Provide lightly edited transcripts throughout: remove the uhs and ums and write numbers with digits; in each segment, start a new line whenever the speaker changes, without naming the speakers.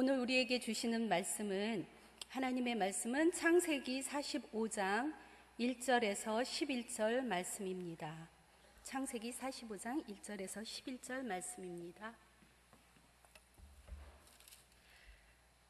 오늘 우리에게 주시는 말씀은 하나님의 말씀은 창세기 45장 1절에서 11절 말씀입니다. 창세기 45장 1절에서 11절 말씀입니다.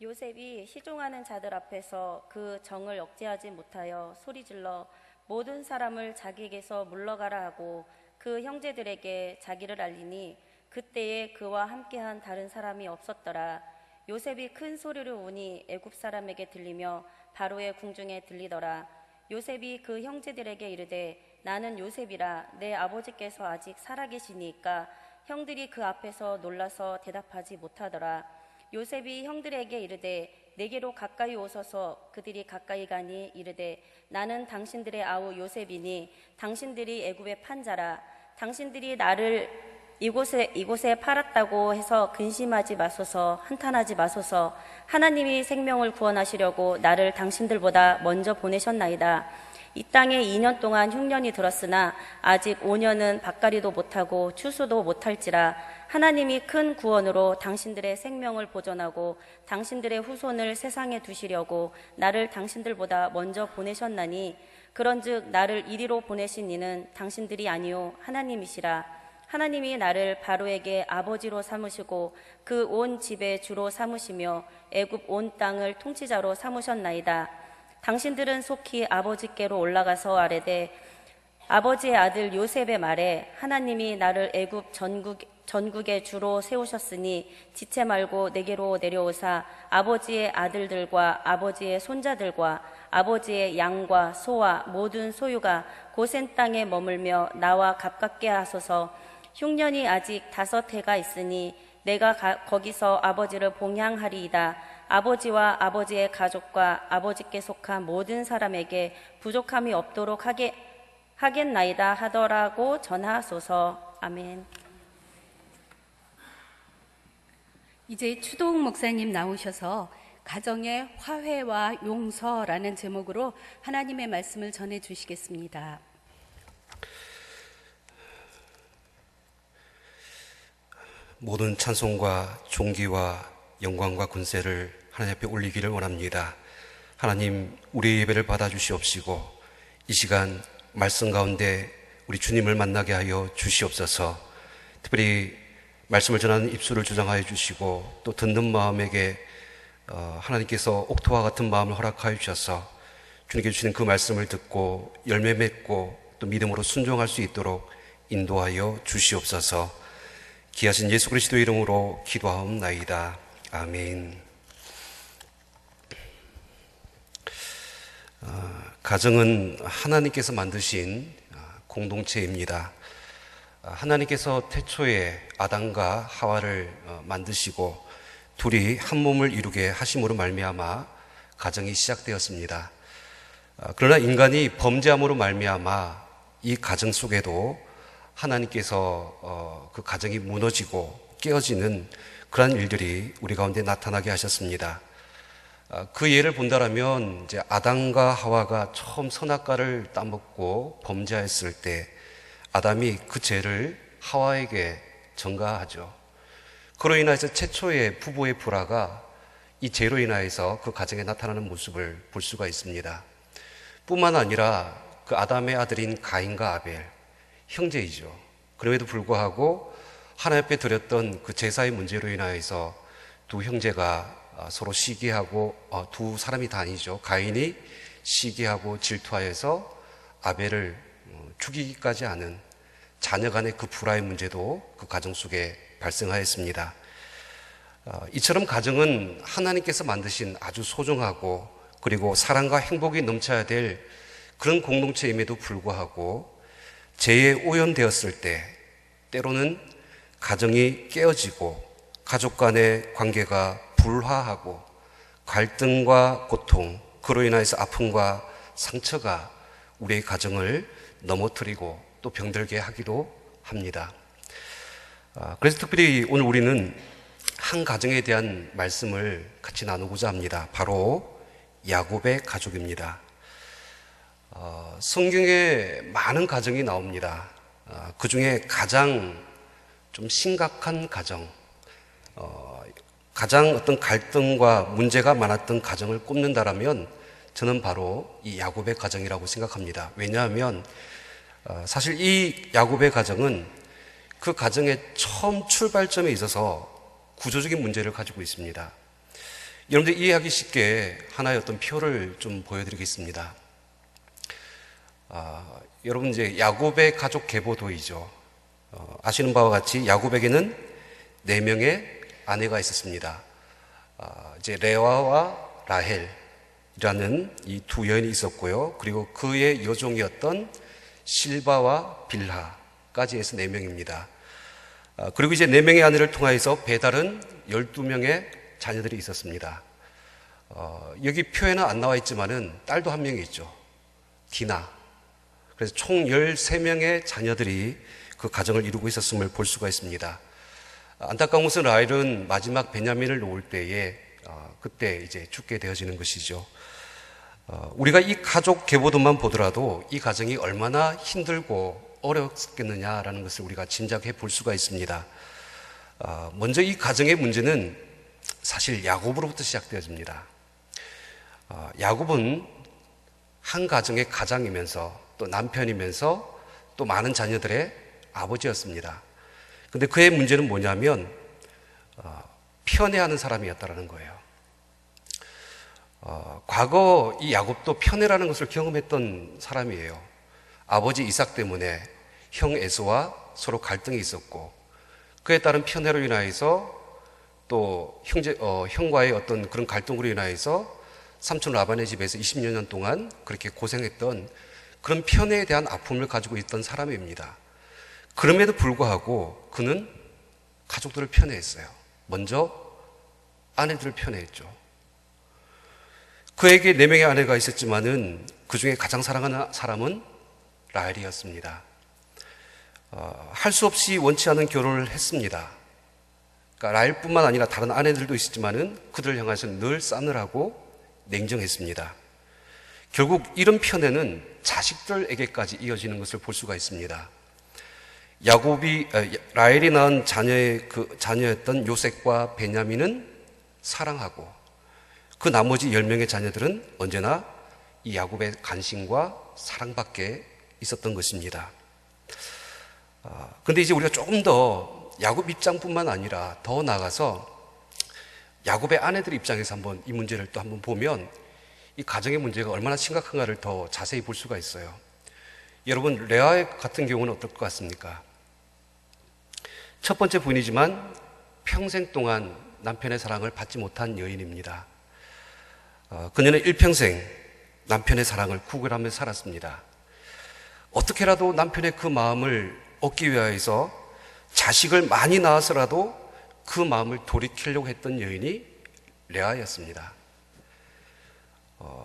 요셉이 시종하는 자들 앞에서 그 정을 억제하지 못하여 소리질러 모든 사람을 자기에게서 물러가라 하고 그 형제들에게 자기를 알리니 그때에 그와 함께한 다른 사람이 없었더라. 요셉이 큰 소리로 우니 애굽 사람에게 들리며 바로의 궁중에 들리더라. 요셉이 그 형제들에게 이르되 나는 요셉이라. 내 아버지께서 아직 살아계시니까 형들이 그 앞에서 놀라서 대답하지 못하더라. 요셉이 형들에게 이르되 내게로 가까이 오소서. 그들이 가까이 가니 이르되 나는 당신들의 아우 요셉이니 당신들이 애굽의 판자라. 당신들이 나를 이곳에 팔았다고 해서 근심하지 마소서. 한탄하지 마소서. 하나님이 생명을 구원하시려고 나를 당신들보다 먼저 보내셨나이다. 이 땅에 2년 동안 흉년이 들었으나 아직 5년은 밭갈이도 못하고 추수도 못할지라. 하나님이 큰 구원으로 당신들의 생명을 보존하고 당신들의 후손을 세상에 두시려고 나를 당신들보다 먼저 보내셨나니 그런즉 나를 이리로 보내신 이는 당신들이 아니요 하나님이시라. 하나님이 나를 바로에게 아버지로 삼으시고 그 온 집의 주로 삼으시며 애굽 온 땅을 통치자로 삼으셨나이다. 당신들은 속히 아버지께로 올라가서 아뢰되 아버지의 아들 요셉의 말에 하나님이 나를 애굽 전국의 주로 세우셨으니 지체 말고 내게로 내려오사 아버지의 아들들과 아버지의 손자들과 아버지의 양과 소와 모든 소유가 고센 땅에 머물며 나와 가깝게 하소서. 흉년이 아직 5해가 있으니 내가 거기서 아버지를 봉양하리이다. 아버지와 아버지의 가족과 아버지께 속한 모든 사람에게 부족함이 없도록 하겠나이다 하더라고 전하소서. 아멘.
이제 추동 목사님 나오셔서 가정의 화해와 용서라는 제목으로 하나님의 말씀을 전해 주시겠습니다.
모든 찬송과 존귀와 영광과 권세를 하나님 앞에 올리기를 원합니다. 하나님, 우리의 예배를 받아주시옵시고 이 시간 말씀 가운데 우리 주님을 만나게 하여 주시옵소서. 특별히 말씀을 전하는 입술을 주장하여 주시고 또 듣는 마음에게 하나님께서 옥토와 같은 마음을 허락하여 주셔서 주님께 주시는 그 말씀을 듣고 열매 맺고 또 믿음으로 순종할 수 있도록 인도하여 주시옵소서. 귀하신 예수 그리스도의 이름으로 기도하옵나이다. 아멘. 가정은 하나님께서 만드신 공동체입니다. 하나님께서 태초에 아담과 하와를 만드시고 둘이 한 몸을 이루게 하심으로 말미암아 가정이 시작되었습니다. 그러나 인간이 범죄함으로 말미암아 이 가정 속에도 하나님께서 그 가정이 무너지고 깨어지는 그러한 일들이 우리 가운데 나타나게 하셨습니다. 그 예를 본다라면 이제 아담과 하와가 처음 선악과를 따먹고 범죄했을 때 아담이 그 죄를 하와에게 전가하죠. 그로 인해서 최초의 부부의 불화가 이 죄로 인하여서 그 가정에 나타나는 모습을 볼 수가 있습니다. 뿐만 아니라 그 아담의 아들인 가인과 아벨, 형제이죠. 그럼에도 불구하고 하나님 앞에 드렸던 그 제사의 문제로 인하여서 두 형제가 서로 시기하고 두 사람이 다 아니죠. 가인이 시기하고 질투하여서 아벨을 죽이기까지 하는 자녀 간의 그 불화의 문제도 그 가정 속에 발생하였습니다. 이처럼 가정은 하나님께서 만드신 아주 소중하고 그리고 사랑과 행복이 넘쳐야 될 그런 공동체임에도 불구하고 죄에 오염되었을 때 때로는 가정이 깨어지고 가족 간의 관계가 불화하고 갈등과 고통, 그로 인해서 아픔과 상처가 우리의 가정을 넘어뜨리고 또 병들게 하기도 합니다. 그래서 특별히 오늘 우리는 한 가정에 대한 말씀을 같이 나누고자 합니다. 바로 야곱의 가족입니다. 성경에 많은 가정이 나옵니다. 그 중에 가장 좀 심각한 가정, 가장 어떤 갈등과 문제가 많았던 가정을 꼽는다라면 저는 바로 이 야곱의 가정이라고 생각합니다. 왜냐하면 사실 이 야곱의 가정은 그 가정의 처음 출발점에 있어서 구조적인 문제를 가지고 있습니다. 여러분들 이해하기 쉽게 하나의 어떤 표를 좀 보여드리겠습니다. 여러분 이제 야곱의 가족 계보도이죠. 아시는 바와 같이 야곱에게는 4명의 아내가 있었습니다. 이제 레아와 라헬이라는 이 두 여인이 있었고요. 그리고 그의 여종이었던 실바와 빌하까지 해서 4명입니다. 그리고 이제 4명의 아내를 통하여서 배달은 12명의 자녀들이 있었습니다. 여기 표에는 안 나와 있지만은 딸도 한 명이 있죠. 디나. 그래서 총 13명의 자녀들이 그 가정을 이루고 있었음을 볼 수가 있습니다. 안타까운 것은 라헬은 마지막 베냐민을 놓을 때에 그때 이제 죽게 되어지는 것이죠. 우리가 이 가족 계보도만 보더라도 이 가정이 얼마나 힘들고 어렵겠느냐라는 것을 우리가 짐작해 볼 수가 있습니다. 먼저 이 가정의 문제는 사실 야곱으로부터 시작되어집니다. 야곱은 한 가정의 가장이면서 또 남편이면서 또 많은 자녀들의 아버지였습니다. 근데 그의 문제는 뭐냐면 편애하는 사람이었다라는 거예요. 과거 이 야곱도 편애라는 것을 경험했던 사람이에요. 아버지 이삭 때문에 형 에서와 서로 갈등이 있었고 그에 따른 편애로 인하여서 또 형과의 어떤 그런 갈등으로 인하여서 삼촌 라반의 집에서 20여 년 동안 그렇게 고생했던 그런 편애에 대한 아픔을 가지고 있던 사람입니다. 그럼에도 불구하고 그는 가족들을 편애했어요. 먼저 아내들을 편애했죠. 그에게 4명의 아내가 있었지만은 그 중에 가장 사랑하는 사람은 라헬이었습니다. 할 수 없이 원치 않은 결혼을 했습니다. 그러니까 라헬뿐만 아니라 다른 아내들도 있었지만은 그들을 향해서는 늘 싸늘하고 냉정했습니다. 결국 이런 편애는 자식들에게까지 이어지는 것을 볼 수가 있습니다. 라헬이 낳은 자녀였던 요셉과 베냐민은 사랑하고 그 나머지 10명의 자녀들은 언제나 이 야곱의 간신과 사랑밖에 있었던 것입니다. 근데 이제 우리가 조금 더 야곱 입장뿐만 아니라 더 나아가서 야곱의 아내들 입장에서 한번 이 문제를 또 한번 보면 이 가정의 문제가 얼마나 심각한가를 더 자세히 볼 수가 있어요. 여러분, 레아 같은 경우는 어떨 것 같습니까? 첫 번째 부인이지만 평생 동안 남편의 사랑을 받지 못한 여인입니다. 그녀는 일평생 남편의 사랑을 구걸하며 살았습니다. 어떻게라도 남편의 그 마음을 얻기 위하여서 자식을 많이 낳아서라도 그 마음을 돌이키려고 했던 여인이 레아였습니다.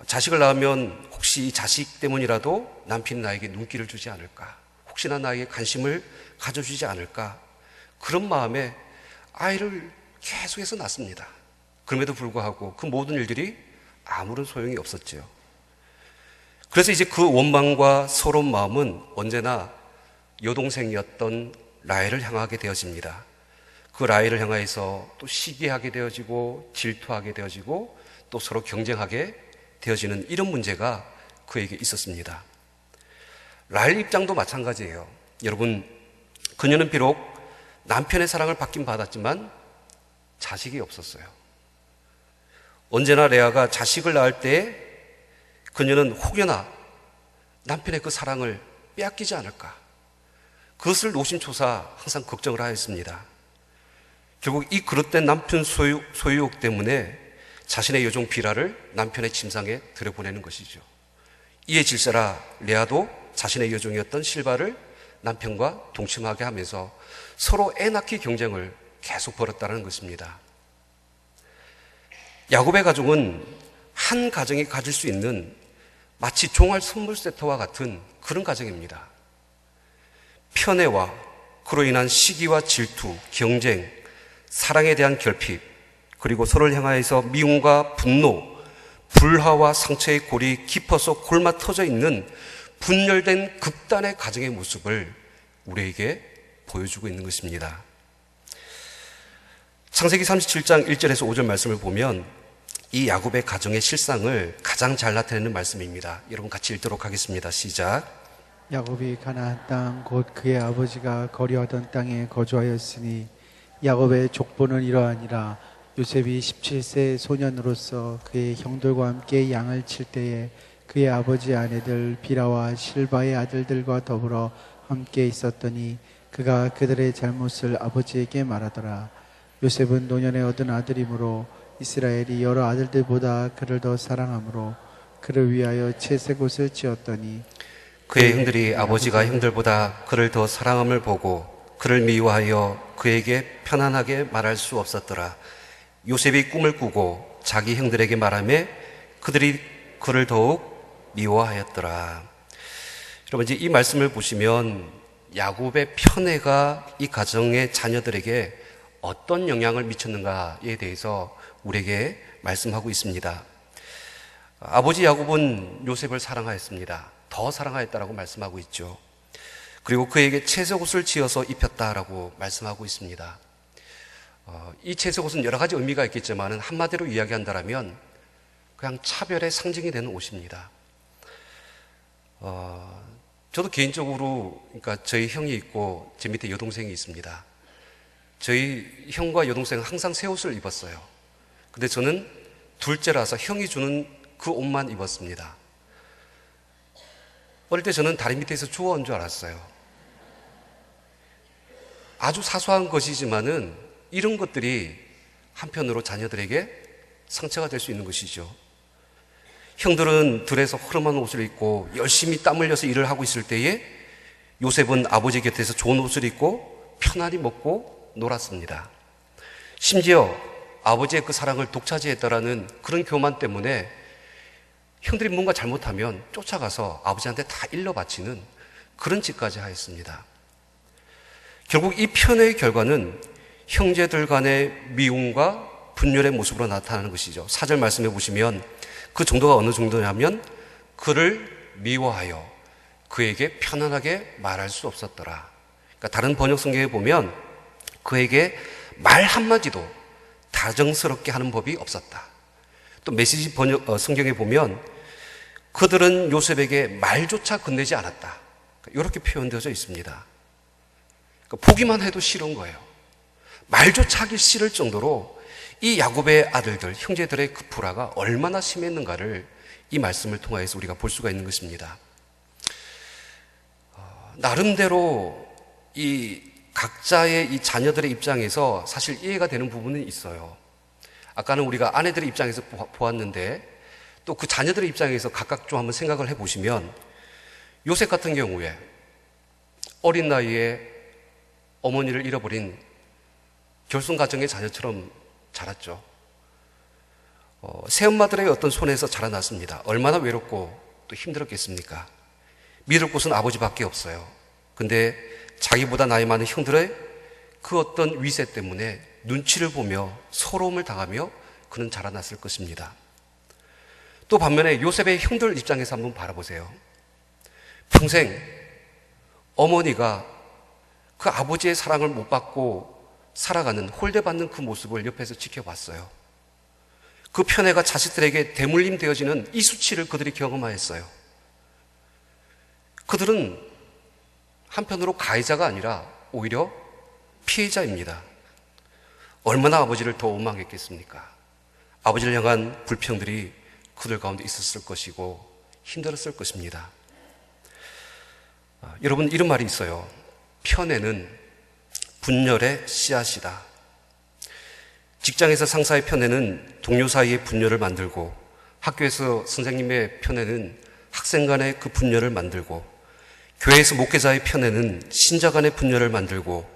자식을 낳으면 혹시 이 자식 때문이라도 남편이 나에게 눈길을 주지 않을까, 혹시나 나에게 관심을 가져주지 않을까, 그런 마음에 아이를 계속해서 낳습니다. 그럼에도 불구하고 그 모든 일들이 아무런 소용이 없었죠. 그래서 이제 그 원망과 서러운 마음은 언제나 여동생이었던 라헬을 향하게 되어집니다. 그 라헬을 향해서 또 시기하게 되어지고 질투하게 되어지고 또 서로 경쟁하게 되어지는 이런 문제가 그에게 있었습니다. 라헬 입장도 마찬가지예요. 여러분, 그녀는 비록 남편의 사랑을 받긴 받았지만 자식이 없었어요. 언제나 레아가 자식을 낳을 때 그녀는 혹여나 남편의 그 사랑을 빼앗기지 않을까, 그것을 노심초사 항상 걱정을 하였습니다. 결국 이 그릇된 남편 소유욕 때문에 자신의 여종 비라를 남편의 침상에 들여보내는 것이죠. 이에 질세라 레아도 자신의 여종이었던 실바를 남편과 동침하게 하면서 서로 애 낳기 경쟁을 계속 벌였다는 것입니다. 야곱의 가족은 한 가정이 가질 수 있는 마치 종합 선물 세트와 같은 그런 가정입니다. 편애와 그로 인한 시기와 질투, 경쟁, 사랑에 대한 결핍, 그리고 서로를 향하여서 미움과 분노, 불화와 상처의 골이 깊어서 골마 터져 있는 분열된 극단의 가정의 모습을 우리에게 보여주고 있는 것입니다. 창세기 37장 1절에서 5절 말씀을 보면 이 야곱의 가정의 실상을 가장 잘 나타내는 말씀입니다. 여러분 같이 읽도록 하겠습니다. 시작.
야곱이 가나안 땅 곧 그의 아버지가 거류하던 땅에 거주하였으니 야곱의 족보는 이러하니라. 요셉이 17세 소년으로서 그의 형들과 함께 양을 칠 때에 그의 아버지 아내들 비라와 실바의 아들들과 더불어 함께 있었더니 그가 그들의 잘못을 아버지에게 말하더라. 요셉은 노년에 얻은 아들이므로 이스라엘이 여러 아들들보다 그를 더 사랑하므로 그를 위하여 채색옷을 지었더니
그의 형들이 아버지가 형들보다 그를 더 사랑함을 보고 그를 미워하여 그에게 편안하게 말할 수 없었더라. 요셉이 꿈을 꾸고 자기 형들에게 말하며 그들이 그를 더욱 미워하였더라. 여러분 이제 이 말씀을 보시면 야곱의 편애가 이 가정의 자녀들에게 어떤 영향을 미쳤는가에 대해서 우리에게 말씀하고 있습니다. 아버지 야곱은 요셉을 사랑하였습니다. 더 사랑하였다라고 말씀하고 있죠. 그리고 그에게 채색옷을 지어서 입혔다라고 말씀하고 있습니다. 이 채색옷은 여러 가지 의미가 있겠지만 한마디로 이야기한다면 그냥 차별의 상징이 되는 옷입니다. 저도 개인적으로 그러니까 저희 형이 있고 제 밑에 여동생이 있습니다. 저희 형과 여동생은 항상 새 옷을 입었어요. 근데 저는 둘째라서 형이 주는 그 옷만 입었습니다. 어릴 때 저는 다리 밑에서 주워온 줄 알았어요. 아주 사소한 것이지만은 이런 것들이 한편으로 자녀들에게 상처가 될 수 있는 것이죠. 형들은 들에서 허름한 옷을 입고 열심히 땀 흘려서 일을 하고 있을 때에 요셉은 아버지 곁에서 좋은 옷을 입고 편안히 먹고 놀았습니다. 심지어 아버지의 그 사랑을 독차지했다라는 그런 교만 때문에 형들이 뭔가 잘못하면 쫓아가서 아버지한테 다 일러 바치는 그런 짓까지 하였습니다. 결국 이 편애의 결과는 형제들 간의 미움과 분열의 모습으로 나타나는 것이죠. 4절 말씀해 보시면 그 정도가 어느 정도냐면 그를 미워하여 그에게 편안하게 말할 수 없었더라. 그러니까 다른 번역 성경에 보면 그에게 말 한마디도 다정스럽게 하는 법이 없었다. 또 메시지 번역 성경에 보면 그들은 요셉에게 말조차 건네지 않았다. 이렇게 표현되어져 있습니다. 그러니까 보기만 해도 싫은 거예요. 말조차 하기 싫을 정도로 이 야곱의 아들들, 형제들의 그 불화가 얼마나 심했는가를 이 말씀을 통해서 우리가 볼 수가 있는 것입니다. 나름대로 이 각자의 이 자녀들의 입장에서 사실 이해가 되는 부분은 있어요. 아까는 우리가 아내들의 입장에서 보았는데 또 그 자녀들의 입장에서 각각 좀 한번 생각을 해보시면 요셉 같은 경우에 어린 나이에 어머니를 잃어버린 결손가정의 자녀처럼 자랐죠. 새엄마들의 어떤 손에서 자라났습니다. 얼마나 외롭고 또 힘들었겠습니까? 믿을 곳은 아버지밖에 없어요. 근데 자기보다 나이 많은 형들의 그 어떤 위세 때문에 눈치를 보며 서러움을 당하며 그는 자라났을 것입니다. 또 반면에 요셉의 형들 입장에서 한번 바라보세요. 평생 어머니가 그 아버지의 사랑을 못 받고 살아가는, 홀대받는 그 모습을 옆에서 지켜봤어요. 그 편애가 자식들에게 대물림 되어지는 이 수치를 그들이 경험하였어요. 그들은 한편으로 가해자가 아니라 오히려 피해자입니다. 얼마나 아버지를 더 원망했겠습니까? 아버지를 향한 불평들이 그들 가운데 있었을 것이고 힘들었을 것입니다. 여러분, 이런 말이 있어요. 편애는 분열의 씨앗이다. 직장에서 상사의 편애는 동료 사이의 분열을 만들고, 학교에서 선생님의 편애는 학생 간의 그 분열을 만들고, 교회에서 목회자의 편애는 신자 간의 분열을 만들고,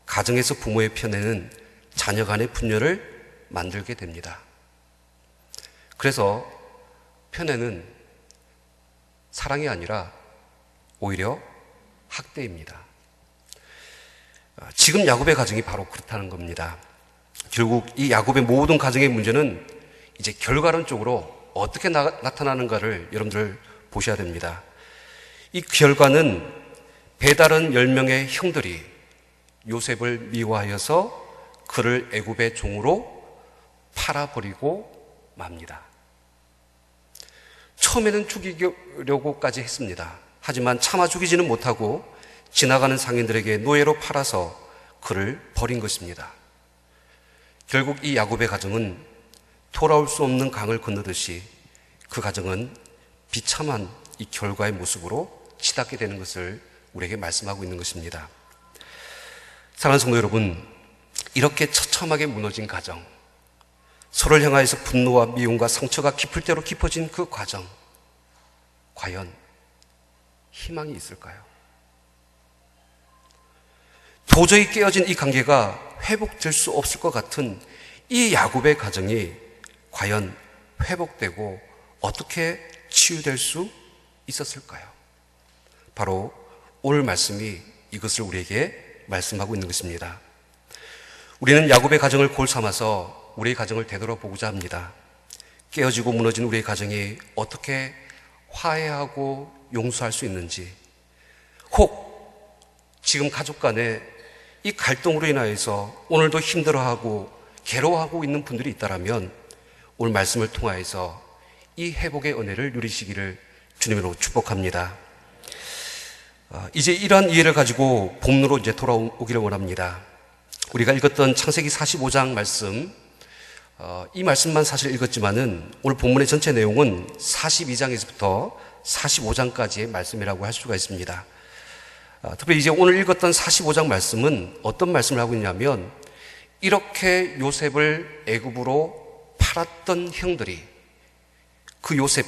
가정에서 부모의 편애는 자녀 간의 분열을 만들게 됩니다. 그래서 편애는 사랑이 아니라 오히려 학대입니다. 지금 야곱의 가정이 바로 그렇다는 겁니다. 결국 이 야곱의 모든 가정의 문제는 이제 결과론 쪽으로 어떻게 나타나는가를 여러분들 보셔야 됩니다. 이 결과는 배다른 10명의 형들이 요셉을 미워하여서 그를 애굽의 종으로 팔아버리고 맙니다. 처음에는 죽이려고까지 했습니다. 하지만 차마 죽이지는 못하고 지나가는 상인들에게 노예로 팔아서 그를 버린 것입니다. 결국 이 야곱의 가정은 돌아올 수 없는 강을 건너듯이 그 가정은 비참한 이 결과의 모습으로 치닫게 되는 것을 우리에게 말씀하고 있는 것입니다. 사랑하는 성도 여러분, 이렇게 처참하게 무너진 가정, 서로를 향하여서 분노와 미움과 상처가 깊을 대로 깊어진 그 과정, 과연 희망이 있을까요? 도저히 깨어진 이 관계가 회복될 수 없을 것 같은 이 야곱의 가정이 과연 회복되고 어떻게 치유될 수 있었을까요? 바로 오늘 말씀이 이것을 우리에게 말씀하고 있는 것입니다. 우리는 야곱의 가정을 골 삼아서 우리의 가정을 되돌아보고자 합니다. 깨어지고 무너진 우리의 가정이 어떻게 화해하고 용서할 수 있는지, 혹 지금 가족 간에 이 갈등으로 인하여서 오늘도 힘들어하고 괴로워하고 있는 분들이 있다면 오늘 말씀을 통하여서 이 회복의 은혜를 누리시기를 주님으로 축복합니다. 이제 이러한 이해를 가지고 본문으로 이제 돌아오기를 원합니다. 우리가 읽었던 창세기 45장 말씀, 이 말씀만 사실 읽었지만은 오늘 본문의 전체 내용은 42장에서부터 45장까지의 말씀이라고 할 수가 있습니다. 특별히 이제 오늘 읽었던 45장 말씀은 어떤 말씀을 하고 있냐면, 이렇게 요셉을 애굽으로 팔았던 형들이, 그 요셉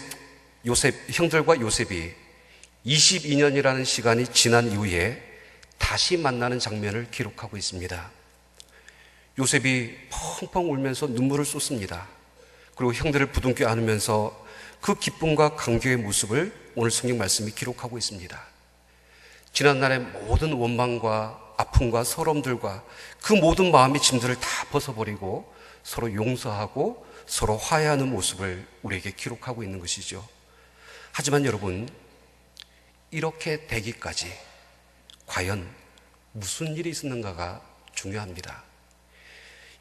형들과 요셉이 22년이라는 시간이 지난 이후에 다시 만나는 장면을 기록하고 있습니다. 요셉이 펑펑 울면서 눈물을 쏟습니다. 그리고 형들을 부둥켜 안으면서 그 기쁨과 감격의 모습을 오늘 성경 말씀이 기록하고 있습니다. 지난날의 모든 원망과 아픔과 서러움들과 그 모든 마음의 짐들을 다 벗어버리고 서로 용서하고 서로 화해하는 모습을 우리에게 기록하고 있는 것이죠. 하지만 여러분, 이렇게 되기까지 과연 무슨 일이 있었는가가 중요합니다.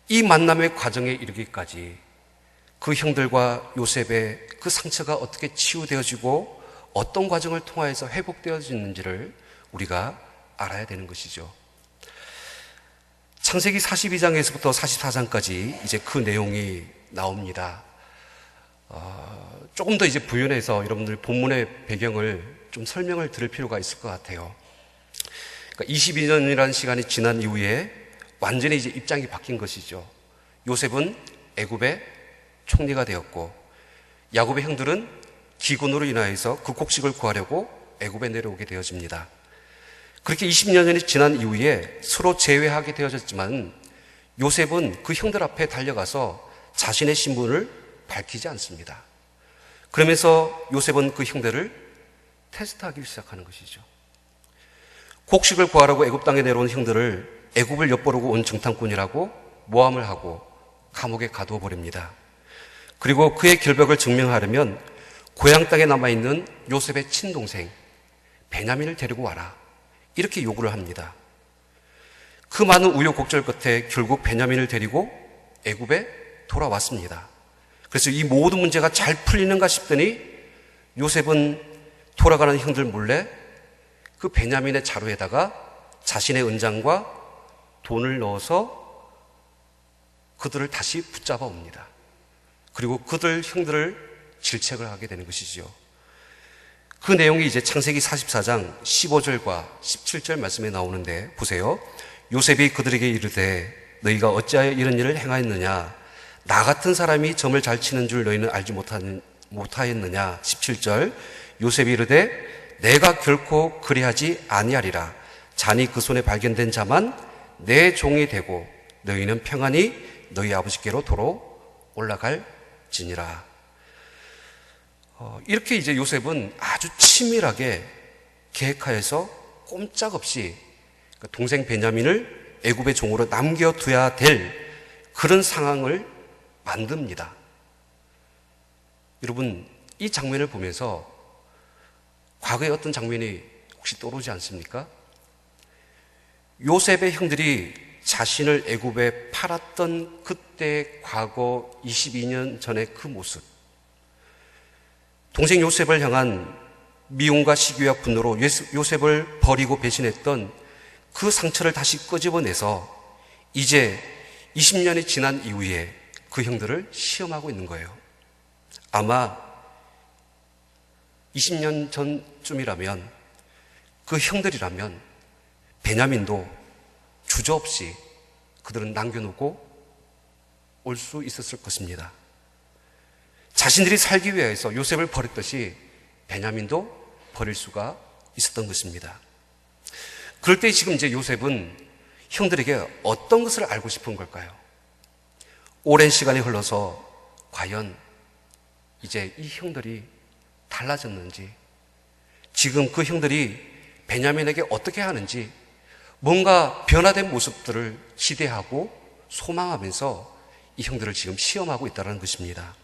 이 만남의 과정에 이르기까지 그 형들과 요셉의 그 상처가 어떻게 치유되어지고 어떤 과정을 통하여서 회복되어지는지를 우리가 알아야 되는 것이죠. 창세기 42장에서부터 44장까지 이제 그 내용이 나옵니다. 조금 더 이제 부연해서 여러분들 본문의 배경을 좀 설명을 드릴 필요가 있을 것 같아요. 그러니까 22년이라는 시간이 지난 이후에 완전히 이제 입장이 바뀐 것이죠. 요셉은 애굽의 총리가 되었고, 야곱의 형들은 기근으로 인하여서 그 곡식을 구하려고 애굽에 내려오게 되어집니다. 그렇게 20년이 지난 이후에 서로 재회하게 되어졌지만 요셉은 그 형들 앞에 달려가서 자신의 신분을 밝히지 않습니다. 그러면서 요셉은 그 형들을 테스트하기 시작하는 것이죠. 곡식을 구하라고 애굽 땅에 내려온 형들을 애굽을 엿보르고 온 정탐꾼이라고 모함을 하고 감옥에 가두어 버립니다. 그리고 그의 결백을 증명하려면 고향 땅에 남아있는 요셉의 친동생 베냐민을 데리고 와라, 이렇게 요구를 합니다. 그 많은 우여곡절 끝에 결국 베냐민을 데리고 애굽에 돌아왔습니다. 그래서 이 모든 문제가 잘 풀리는가 싶더니 요셉은 돌아가는 형들 몰래 그 베냐민의 자루에다가 자신의 은장과 돈을 넣어서 그들을 다시 붙잡아 옵니다. 그리고 그들 형들을 질책을 하게 되는 것이지요. 그 내용이 이제 창세기 44장 15절과 17절 말씀에 나오는데 보세요. 요셉이 그들에게 이르되 너희가 어찌하여 이런 일을 행하였느냐? 나 같은 사람이 점을 잘 치는 줄 너희는 알지 못하였느냐? 17절 요셉이 이르되 내가 결코 그리하지 아니하리라. 잔이 그 손에 발견된 자만 내 종이 되고 너희는 평안히 너희 아버지께로 도로 올라갈지니라. 이렇게 이제 요셉은 아주 치밀하게 계획하여서 꼼짝없이 동생 베냐민을 애굽의 종으로 남겨둬야 될 그런 상황을 만듭니다. 여러분, 이 장면을 보면서 과거의 어떤 장면이 혹시 떠오르지 않습니까? 요셉의 형들이 자신을 애굽에 팔았던 그때 과거 22년 전의 그 모습, 동생 요셉을 향한 미움과 시기와 분노로 요셉을 버리고 배신했던 그 상처를 다시 끄집어내서 이제 20년이 지난 이후에 그 형들을 시험하고 있는 거예요. 아마 20년 전쯤이라면, 그 형들이라면 베냐민도 주저없이 그들은 남겨놓고 올 수 있었을 것입니다. 자신들이 살기 위해서 요셉을 버렸듯이 베냐민도 버릴 수가 있었던 것입니다. 그럴 때 지금 이제 요셉은 형들에게 어떤 것을 알고 싶은 걸까요? 오랜 시간이 흘러서 과연 이제 이 형들이 달라졌는지, 지금 그 형들이 베냐민에게 어떻게 하는지, 뭔가 변화된 모습들을 기대하고 소망하면서 이 형들을 지금 시험하고 있다는 것입니다.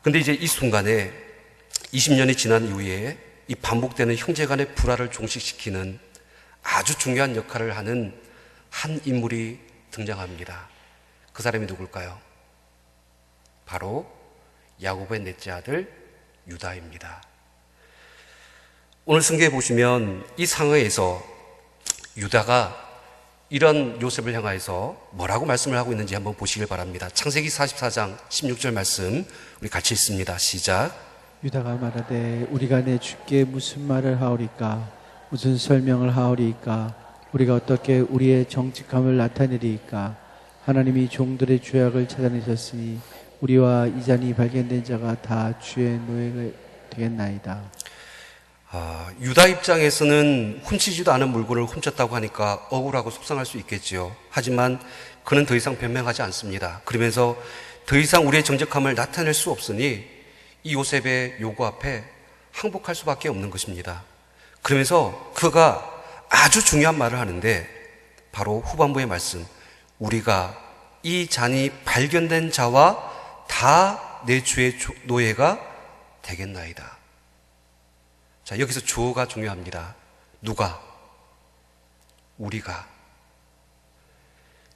근데 이제 이 순간에 20년이 지난 이후에 이 반복되는 형제 간의 불화를 종식시키는 아주 중요한 역할을 하는 한 인물이 등장합니다. 그 사람이 누굴까요? 바로 야곱의 넷째 아들 유다입니다. 오늘 성경에 보시면 이 상황에서 유다가 이런 요셉을 향하여서 뭐라고 말씀을 하고 있는지 한번 보시길 바랍니다. 창세기 44장 16절 말씀 우리 같이 읽습니다. 시작.
유다가 말하되 우리가 내 주께 무슨 말을 하오리까? 무슨 설명을 하오리까? 우리가 어떻게 우리의 정직함을 나타내리까? 하나님이 종들의 죄악을 찾아내셨으니 우리와 이 잔이 발견된 자가 다 주의 노예가 되겠나이다.
유다 입장에서는 훔치지도 않은 물건을 훔쳤다고 하니까 억울하고 속상할 수 있겠지요. 하지만 그는 더 이상 변명하지 않습니다. 그러면서 더 이상 우리의 정직함을 나타낼 수 없으니 이 요셉의 요구 앞에 항복할 수밖에 없는 것입니다. 그러면서 그가 아주 중요한 말을 하는데 바로 후반부의 말씀, 우리가 이 잔이 발견된 자와 다 내 주의 노예가 되겠나이다. 자, 여기서 주어가 중요합니다. 누가? 우리가.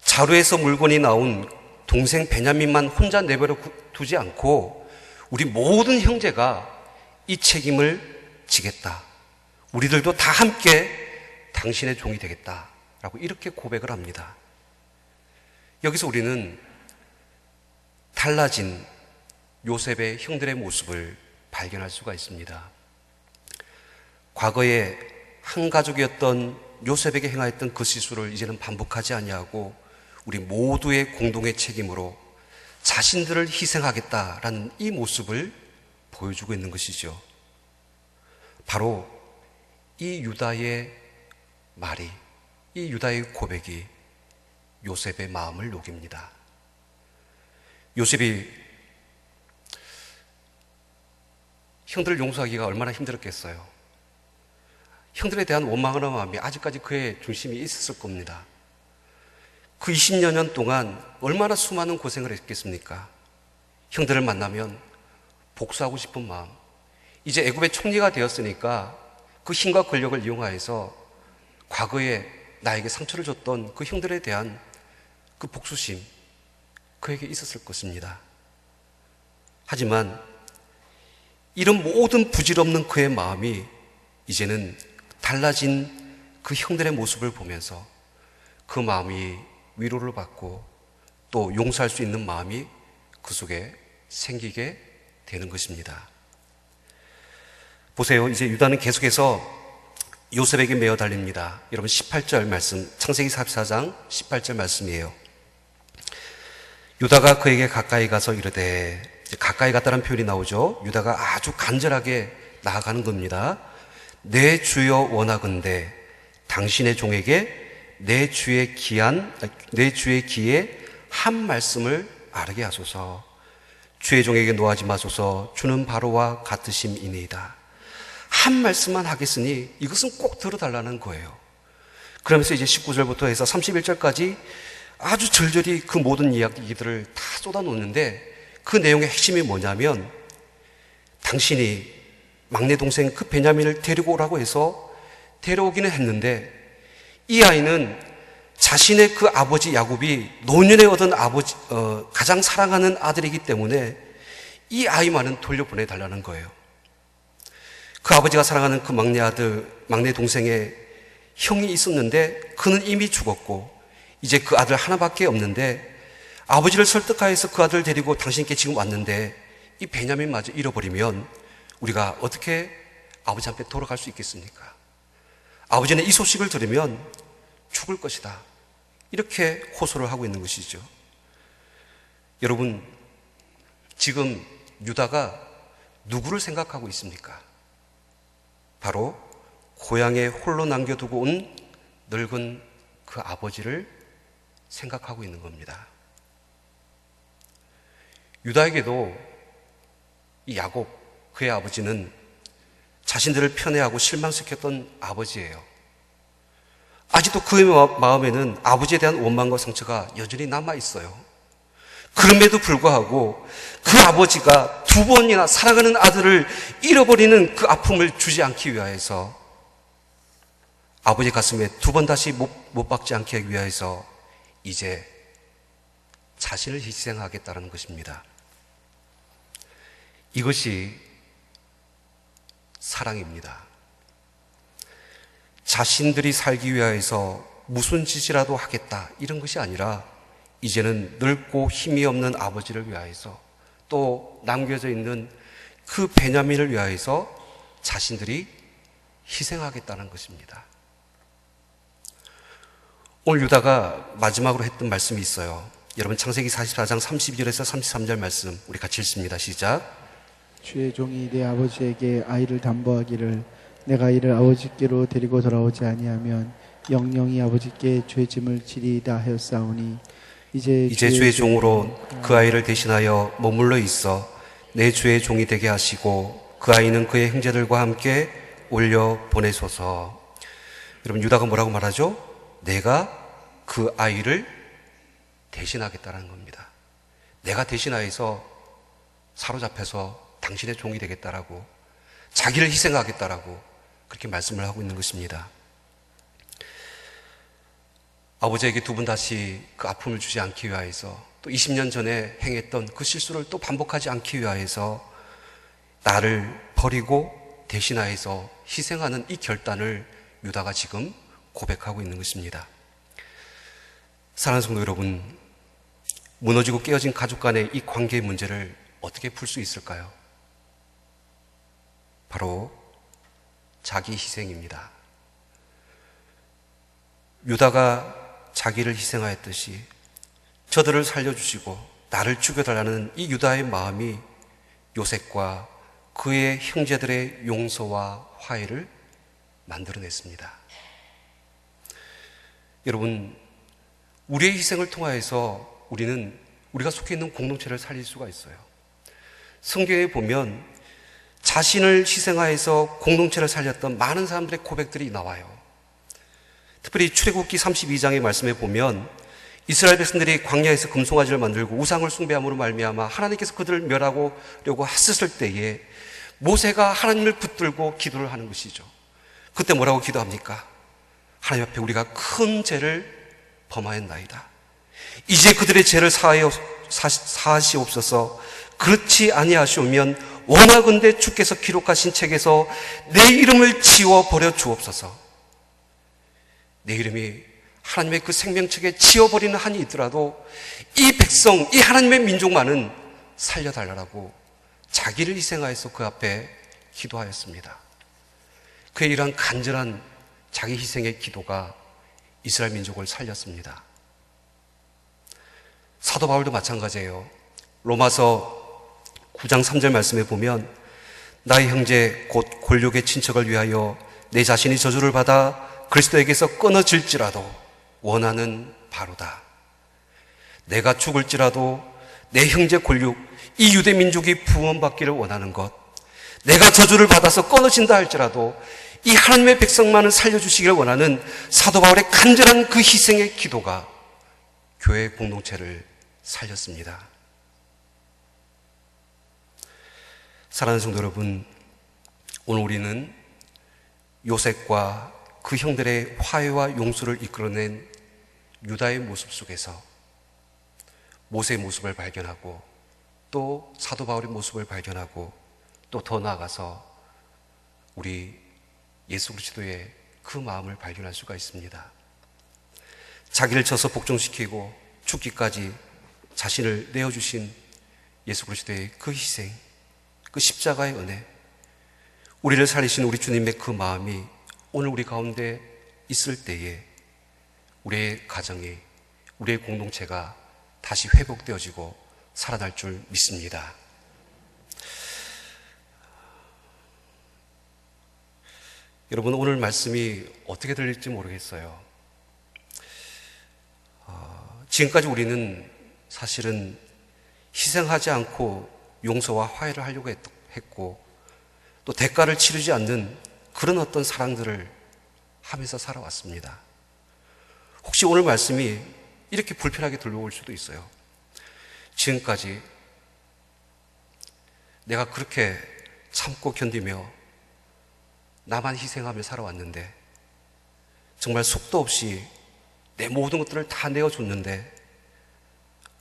자루에서 물건이 나온 동생 베냐민만 혼자 내버려 두지 않고 우리 모든 형제가 이 책임을 지겠다. 우리들도 다 함께 당신의 종이 되겠다라고 이렇게 고백을 합니다. 여기서 우리는 달라진 요셉의 형들의 모습을 발견할 수가 있습니다. 과거에 한 가족이었던 요셉에게 행하였던 그 실수를 이제는 반복하지 아니하고 우리 모두의 공동의 책임으로 자신들을 희생하겠다라는 이 모습을 보여주고 있는 것이죠. 바로 이 유다의 말이, 이 유다의 고백이 요셉의 마음을 녹입니다. 요셉이 형들을 용서하기가 얼마나 힘들었겠어요. 형들에 대한 원망하는 마음이 아직까지 그의 중심이 있었을 겁니다. 그 20여 년 동안 얼마나 수많은 고생을 했겠습니까? 형들을 만나면 복수하고 싶은 마음, 이제 애굽의 총리가 되었으니까 그 힘과 권력을 이용하여서 과거에 나에게 상처를 줬던 그 형들에 대한 그 복수심, 그에게 있었을 것입니다. 하지만 이런 모든 부질없는 그의 마음이 이제는 달라진 그 형들의 모습을 보면서 그 마음이 위로를 받고 또 용서할 수 있는 마음이 그 속에 생기게 되는 것입니다. 보세요. 이제 유다는 계속해서 요셉에게 매어 달립니다. 여러분 18절 말씀, 창세기 44장 18절 말씀이에요. 유다가 그에게 가까이 가서 이르되, 가까이 갔다는 표현이 나오죠. 유다가 아주 간절하게 나아가는 겁니다. 내 주여 원하건대 당신의 종에게 내 주의 기에 한 말씀을 아르게 하소서. 주의 종에게 노하지 마소서. 주는 바로와 같으심이니이다. 한 말씀만 하겠으니 이것은 꼭 들어달라는 거예요. 그러면서 이제 19절부터 해서 31절까지 아주 절절히 그 모든 이야기들을 다 쏟아놓는데 그 내용의 핵심이 뭐냐면 당신이 막내 동생 그 베냐민을 데리고 오라고 해서 데려오기는 했는데 이 아이는 자신의 그 아버지 야곱이 노년에 얻은 가장 사랑하는 아들이기 때문에 이 아이만은 돌려보내달라는 거예요. 그 아버지가 사랑하는 그 막내 아들, 막내 동생의 형이 있었는데 그는 이미 죽었고 이제 그 아들 하나밖에 없는데 아버지를 설득하여서 그 아들을 데리고 당신께 지금 왔는데 이 베냐민마저 잃어버리면 우리가 어떻게 아버지한테 돌아갈 수 있겠습니까? 아버지는 이 소식을 들으면 죽을 것이다. 이렇게 호소를 하고 있는 것이죠. 여러분, 지금 유다가 누구를 생각하고 있습니까? 바로 고향에 홀로 남겨두고 온 늙은 그 아버지를 생각하고 있는 겁니다. 유다에게도 이 야곱, 그의 아버지는 자신들을 편애하고 실망시켰던 아버지예요. 아직도 그의 마음에는 아버지에 대한 원망과 상처가 여전히 남아있어요. 그럼에도 불구하고 그 아버지가 두 번이나 사랑하는 아들을 잃어버리는 그 아픔을 주지 않기 위하여서, 아버지 가슴에 두 번 다시 못 박지 않기 위하여서 이제 자신을 희생하겠다는 것입니다. 이것이 사랑입니다. 자신들이 살기 위하여서 무슨 짓이라도 하겠다, 이런 것이 아니라 이제는 늙고 힘이 없는 아버지를 위하여서, 또 남겨져 있는 그 베냐민을 위하여서 자신들이 희생하겠다는 것입니다. 오늘 유다가 마지막으로 했던 말씀이 있어요. 여러분, 창세기 44장 32절에서 33절 말씀 우리 같이 읽습니다. 시작.
주의 종이 내 아버지에게 아이를 담보하기를 내가 이를 아버지께로 데리고 돌아오지 아니하면 영영이 아버지께 죄짐을 지리이다 하였사오니 이제
주의 종으로 그 아이를 대신하여 머물러 있어 내 주의 종이 되게 하시고 그 아이는 그의 형제들과 함께 올려 보내소서. 여러분, 유다가 뭐라고 말하죠? 내가 그 아이를 대신하겠다는 겁니다. 내가 대신하여서 사로잡혀서 당신의 종이 되겠다라고, 자기를 희생하겠다라고 그렇게 말씀을 하고 있는 것입니다. 아버지에게 두 번 다시 그 아픔을 주지 않기 위하여서, 또 20년 전에 행했던 그 실수를 또 반복하지 않기 위하여서 나를 버리고 대신하여서 희생하는 이 결단을 유다가 지금 고백하고 있는 것입니다. 사랑하는 성도 여러분, 무너지고 깨어진 가족 간의 이 관계의 문제를 어떻게 풀 수 있을까요? 바로 자기 희생입니다. 유다가 자기를 희생하였듯이 저들을 살려주시고 나를 죽여달라는 이 유다의 마음이 요셉과 그의 형제들의 용서와 화해를 만들어냈습니다. 여러분, 우리의 희생을 통하여서 우리가 속해 있는 공동체를 살릴 수가 있어요. 성경에 보면 자신을 희생하여서 공동체를 살렸던 많은 사람들의 고백들이 나와요. 특별히 출애굽기 32장의 말씀에 보면 이스라엘 백성들이 광야에서 금송아지를 만들고 우상을 숭배함으로 말미암아 하나님께서 그들을 멸하려고 했을 때에 모세가 하나님을 붙들고 기도를 하는 것이죠. 그때 뭐라고 기도합니까? 하나님 앞에 우리가 큰 죄를 범하였나이다. 이제 그들의 죄를 사하시옵소서. 그렇지 아니하시오면 원하건대 주께서 기록하신 책에서 내 이름을 지워버려 주옵소서. 내 이름이 하나님의 그 생명책에 지워버리는 한이 있더라도 이 백성, 이 하나님의 민족만은 살려달라고 자기를 희생하여서 그 앞에 기도하였습니다. 그의 이러한 간절한 자기 희생의 기도가 이스라엘 민족을 살렸습니다. 사도 바울도 마찬가지예요. 로마서 9장 3절 말씀에 보면 나의 형제 곧 골욕의 친척을 위하여 내 자신이 저주를 받아 그리스도에게서 끊어질지라도 원하는 바로다. 내가 죽을지라도 내 형제 골욕, 이 유대 민족이 구원받기를 원하는 것, 내가 저주를 받아서 끊어진다 할지라도 이 하나님의 백성만을 살려주시기를 원하는 사도 바울의 간절한 그 희생의 기도가 교회 공동체를 살렸습니다. 사랑하는 성도 여러분, 오늘 우리는 요셉과 그 형들의 화해와 용서를 이끌어낸 유다의 모습 속에서 모세의 모습을 발견하고 또 사도 바울의 모습을 발견하고 또 더 나아가서 우리 예수 그리스도의 그 마음을 발견할 수가 있습니다. 자기를 쳐서 복종시키고 죽기까지 자신을 내어주신 예수 그리스도의 그 희생, 그 십자가의 은혜, 우리를 살리신 우리 주님의 그 마음이 오늘 우리 가운데 있을 때에 우리의 가정이, 우리의 공동체가 다시 회복되어지고 살아날 줄 믿습니다. 여러분, 오늘 말씀이 어떻게 들릴지 모르겠어요. 지금까지 우리는 사실은 희생하지 않고 용서와 화해를 하려고 했고 또 대가를 치르지 않는 그런 어떤 사랑들을 하면서 살아왔습니다. 혹시 오늘 말씀이 이렇게 불편하게 들려올 수도 있어요. 지금까지 내가 그렇게 참고 견디며 나만 희생하며 살아왔는데 정말 속도 없이 내 모든 것들을 다 내어줬는데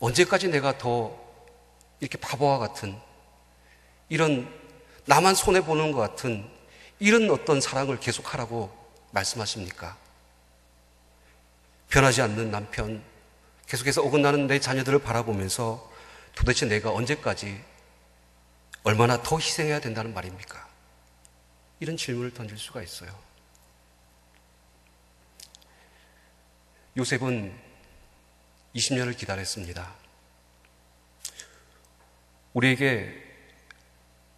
언제까지 내가 더 이렇게 바보와 같은 이런 나만 손해보는 것 같은 이런 어떤 사랑을 계속하라고 말씀하십니까? 변하지 않는 남편, 계속해서 어긋나는 내 자녀들을 바라보면서 도대체 내가 언제까지 얼마나 더 희생해야 된다는 말입니까? 이런 질문을 던질 수가 있어요. 요셉은 20년을 기다렸습니다. 우리에게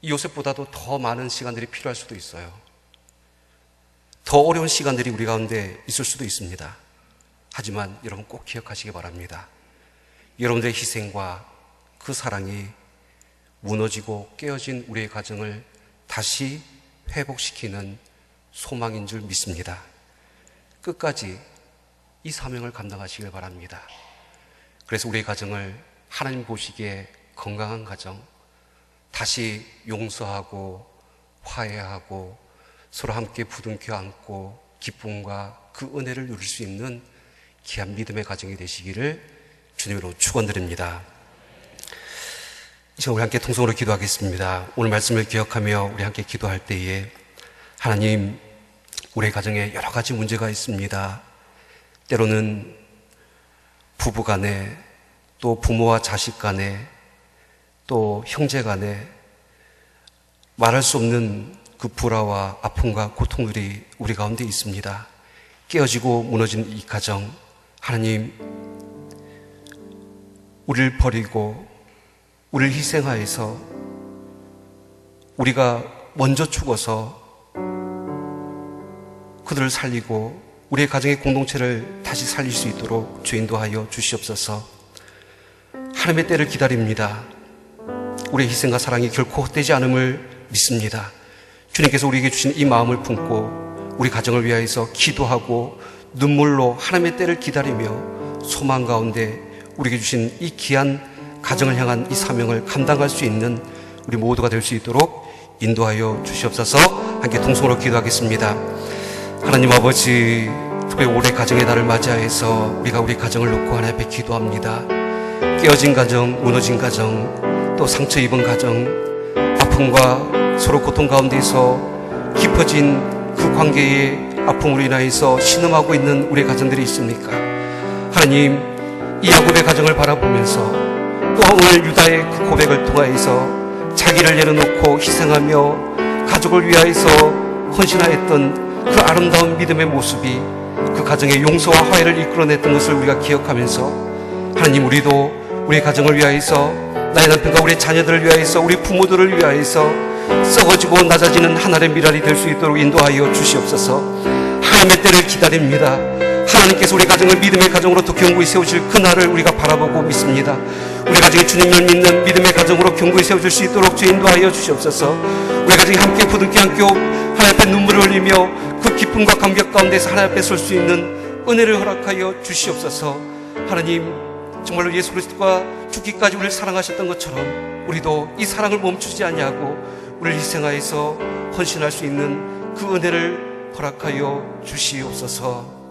이 요셉보다도 더 많은 시간들이 필요할 수도 있어요. 더 어려운 시간들이 우리 가운데 있을 수도 있습니다. 하지만 여러분 꼭 기억하시기 바랍니다. 여러분들의 희생과 그 사랑이 무너지고 깨어진 우리의 가정을 다시 회복시키는 소망인 줄 믿습니다. 끝까지 이 사명을 감당하시길 바랍니다. 그래서 우리의 가정을 하나님 보시기에 건강한 가정, 다시 용서하고 화해하고 서로 함께 부둥켜 안고 기쁨과 그 은혜를 누릴 수 있는 귀한 믿음의 가정이 되시기를 주님으로 축원드립니다. 이제 우리 함께 통성으로 기도하겠습니다. 오늘 말씀을 기억하며 우리 함께 기도할 때에 하나님, 우리의 가정에 여러 가지 문제가 있습니다. 때로는 부부 간에, 또 부모와 자식 간에, 또 형제 간에 말할 수 없는 그 불화와 아픔과 고통들이 우리 가운데 있습니다. 깨어지고 무너진 이 가정, 하나님, 우리를 버리고 우리를 희생하여서 우리가 먼저 죽어서 그들을 살리고 우리의 가정의 공동체를 다시 살릴 수 있도록 주 인도하여 주시옵소서. 하나님의 때를 기다립니다. 우리의 희생과 사랑이 결코 헛되지 않음을 믿습니다. 주님께서 우리에게 주신 이 마음을 품고 우리 가정을 위하여서 기도하고 눈물로 하나님의 때를 기다리며 소망 가운데 우리에게 주신 이 귀한 가정을 향한 이 사명을 감당할 수 있는 우리 모두가 될 수 있도록 인도하여 주시옵소서. 함께 통성으로 기도하겠습니다. 하나님 아버지, 특별히 올해 가정의 달을 맞이해서 우리가 우리 가정을 놓고 하나님 앞에 기도합니다. 깨어진 가정, 무너진 가정, 또 상처 입은 가정, 아픔과 서로 고통 가운데서 깊어진 그 관계의 아픔으로 인하여서 신음하고 있는 우리의 가정들이 있습니까? 하나님, 이 야곱의 가정을 바라보면서 또 오늘 유다의 그 고백을 통하여서 자기를 내려놓고 희생하며 가족을 위하여서 헌신하였던 그 아름다운 믿음의 모습이 그 가정의 용서와 화해를 이끌어냈던 것을 우리가 기억하면서 하나님, 우리도 우리 가정을 위하여서 나의 남편과 우리 자녀들을 위하여서 우리 부모들을 위하여서 썩어지고 낮아지는 하늘의 미랄이 될 수 있도록 인도하여 주시옵소서. 하나님의 때를 기다립니다. 하나님께서 우리 가정을 믿음의 가정으로 또 견고히 세우실 그날을 우리가 바라보고 믿습니다. 우리 가정이 주님을 믿는 믿음의 가정으로 견고히 세워질 수 있도록 주 인도하여 주시옵소서. 우리 가정이 함께 부둥켜 안고 하나님 앞에 눈물을 흘리며 그 기쁨과 감격 가운데서 하나님 앞에 설 수 있는 은혜를 허락하여 주시옵소서. 하나님, 정말로 예수 그리스도가 죽기까지 우리를 사랑하셨던 것처럼 우리도 이 사랑을 멈추지 아니하고 우리를 희생하여서 헌신할 수 있는 그 은혜를 허락하여 주시옵소서.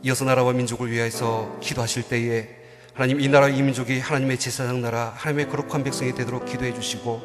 이어서 나라와 민족을 위하여서 기도하실 때에 하나님, 이 나라 이 민족이 하나님의 제사장 나라, 하나님의 거룩한 백성이 되도록 기도해 주시고,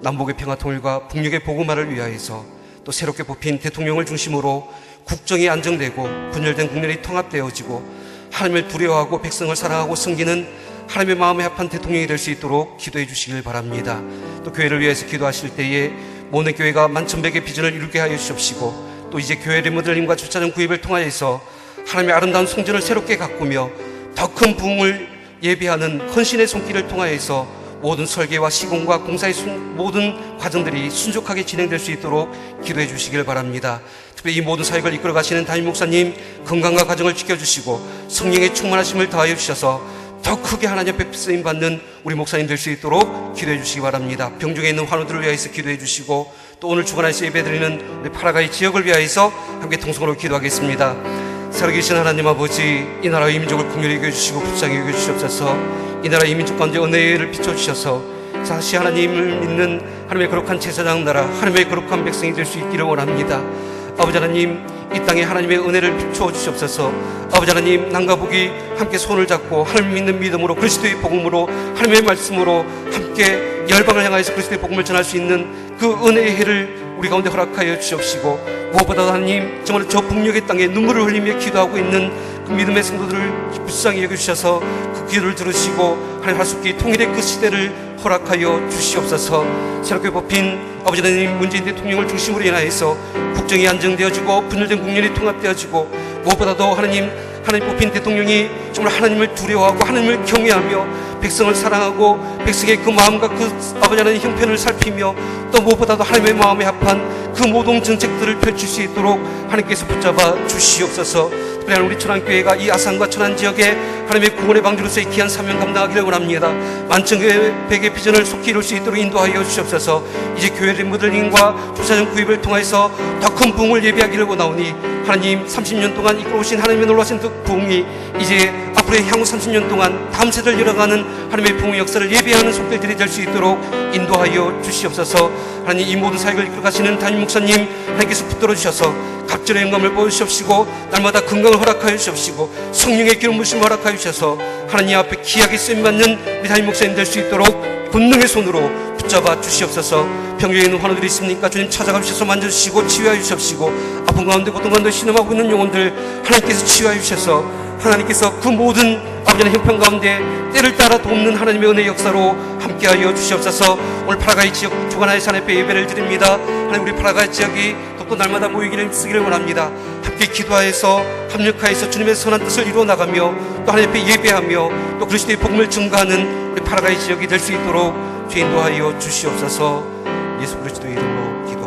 남북의 평화 통일과 북녘의 복음화를 위하여서 또 새롭게 뽑힌 대통령을 중심으로 국정이 안정되고 분열된 국면이 통합되어지고 하나님을 두려워하고 백성을 사랑하고 섬기는 하나님의 마음에 합한 대통령이 될 수 있도록 기도해 주시길 바랍니다. 또 교회를 위해서 기도하실 때에 모든 교회가 만천백의 비전을 이루게 하여 주시옵시고, 또 이제 교회 리모델링과 주차장 구입을 통하여서 하나님의 아름다운 성전을 새롭게 가꾸며 더 큰 부흥을 예비하는 헌신의 손길을 통하여서 모든 설계와 시공과 공사의 모든 과정들이 순조하게 진행될 수 있도록 기도해 주시길 바랍니다. 특별히 이 모든 사역을 이끌어 가시는 담임 목사님 건강과 가정을 지켜주시고 성령의 충만하심을 더하여 주셔서 더 크게 하나님 앞에 쓰임 받는 우리 목사님 될 수 있도록 기도해 주시기 바랍니다. 병중에 있는 환우들을 위하여서 기도해 주시고, 또 오늘 주간에서 예배드리는 우리 파라과이 지역을 위하여서 함께 통성으로 기도하겠습니다. 살아계신 하나님 아버지, 이 나라 이 민족을 긍휼히 여겨주시고 불쌍히 여겨주시옵소서. 이 나라 이 민족 가운데 은혜를 비춰주셔서 다시 하나님을 믿는 하나님의 거룩한 제사장 나라, 하나님의 거룩한 백성이 될 수 있기를 원합니다. 아버지 하나님, 이 땅에 하나님의 은혜를 비추어 주시옵소서. 아버지 하나님, 남과 북이 함께 손을 잡고 하나님 믿는 믿음으로, 그리스도의 복음으로, 하나님의 말씀으로 함께 열방을 향하여서 그리스도의 복음을 전할 수 있는 그 은혜의 해를 우리 가운데 허락하여 주시옵시고, 무엇보다도 하나님, 정말 저 북녘의 땅에 눈물을 흘리며 기도하고 있는 그 믿음의 성도들을 불쌍히 여겨주셔서 그 기도를 들으시고 하나님 하숙기 통일의 그 시대를 허락하여 주시옵소서. 새롭게 뽑힌 아버지 하나님 문재인 대통령을 중심으로 인하여서 국정이 안정되어지고 분열된 국면이 통합되어지고, 무엇보다도 하나님 뽑힌 대통령이 정말 하나님을 두려워하고 하나님을 경외하며 백성을 사랑하고 백성의 그 마음과 그 아버지 하나님 형편을 살피며, 또 무엇보다도 하나님의 마음에 합한 그 모든 정책들을 펼칠 수 있도록 하나님께서 붙잡아 주시옵소서. 특별히 우리 천안교회가 이 아산과 천안 지역에 하나님의 구원의 방주로서의 귀한 사명 감당하기를 원합니다. 만천교회 백의 비전을 속히 이룰 수 있도록 인도하여 주시옵소서. 이제 교회 리모델링과 주차장 구입을 통해서 더 큰 부흥을 예비하기를 원하오니, 하나님 30년 동안 이끌어오신 하나님의 놀라신 그 부흥이 이제 앞으로의 향후 30년 동안 다음 세대를 열어가는 하나님의 부흥의 역사를 예비하는 손길들이 될 수 있도록 인도하여 주시옵소서. 하나님, 이 모든 사역을 이끌어가시는 담임 목사님 하나님께서 붙들어 주셔서 갑절의 영감을 보여주시옵시고, 날마다 건강을 허락하여 주시옵시고, 성령의 기름 부으심을 허락하여 주셔서 하나님 앞에 귀하게 쓰임받는 우리 담임 목사님 될 수 있도록 본능의 손으로 붙잡아 주시옵소서. 병중에 있는 환우들이 있습니까? 주님 찾아가 주셔서 만져주시고 치유하여 주시옵시고, 아픈 가운데 고통 가운데 신음하고 있는 영혼들 하나님께서 치유하여 주셔서 하나님께서 그 모든 아버지의 형편 가운데 때를 따라 돕는 하나님의 은혜의 역사로 함께하여 주시옵소서. 오늘 파라과이 지역 주간하의 산업회 예배를 드립니다. 하나님, 우리 파라과이 지역이 또 날마다 모이기를 쓰기를 원합니다. 함께 기도하여서 합력하여서 주님의 선한 뜻을 이루어 나가며 또 하나님 앞에 예배하며 또 그리스도의 복음을 증거하는 우리 파라과이 지역이 될 수 있도록 주 인도하여 주시옵소서. 예수 그리스도의 이름으로 기도합니다.